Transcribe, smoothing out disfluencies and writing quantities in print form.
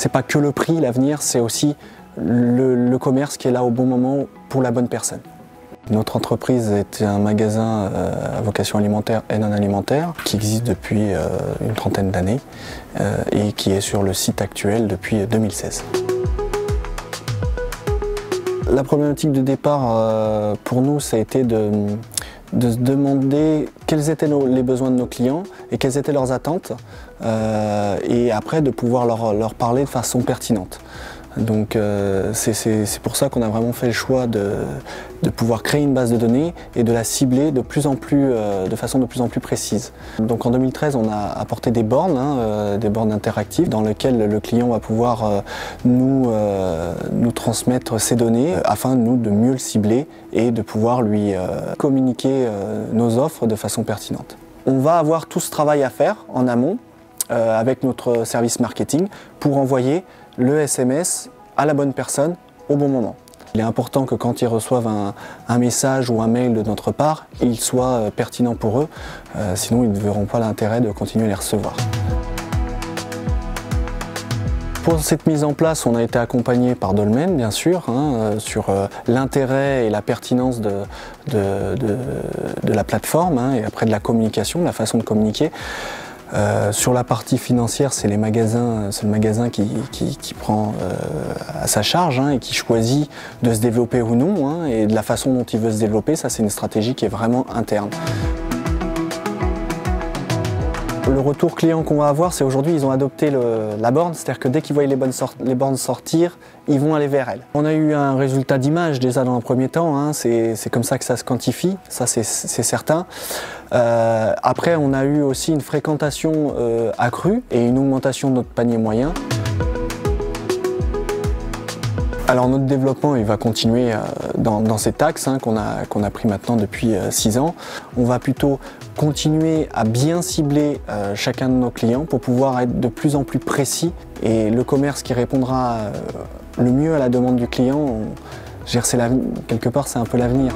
C'est pas que le prix, l'avenir, c'est aussi le commerce qui est là au bon moment pour la bonne personne. Notre entreprise est un magasin à vocation alimentaire et non alimentaire qui existe depuis une trentaine d'années et qui est sur le site actuel depuis 2016. La problématique de départ pour nous, ça a été de se demander quels étaient les besoins de nos clients et quelles étaient leurs attentes et après de pouvoir leur parler de façon pertinente. Donc c'est pour ça qu'on a vraiment fait le choix de pouvoir créer une base de données et de la cibler de façon de plus en plus précise. Donc en 2013, on a apporté des bornes, des bornes interactives dans lesquelles le client va pouvoir nous transmettre ses données afin nous de mieux le cibler et de pouvoir lui communiquer nos offres de façon pertinente. On va avoir tout ce travail à faire en amont avec notre service marketing pour envoyer le SMS à la bonne personne au bon moment. Il est important que quand ils reçoivent un message ou un mail de notre part, il soit pertinent pour eux, sinon ils ne verront pas l'intérêt de continuer à les recevoir. Pour cette mise en place, on a été accompagné par Dolmen, bien sûr, sur l'intérêt et la pertinence de la plateforme et après de la communication, de la façon de communiquer. Sur la partie financière, c'est le magasin qui prend à sa charge et qui choisit de se développer ou non, et de la façon dont il veut se développer, ça c'est une stratégie qui est vraiment interne. Le retour client qu'on va avoir, c'est aujourd'hui ils ont adopté la borne, c'est-à-dire que dès qu'ils voient les bornes sortir, ils vont aller vers elles. On a eu un résultat d'image déjà dans un premier temps, c'est comme ça que ça se quantifie, ça c'est certain. Après on a eu aussi une fréquentation accrue et une augmentation de notre panier moyen. Alors notre développement il va continuer dans cet axe qu'on a pris maintenant depuis 6 ans. On va plutôt continuer à bien cibler chacun de nos clients pour pouvoir être de plus en plus précis et le commerce qui répondra le mieux à la demande du client, quelque part c'est un peu l'avenir.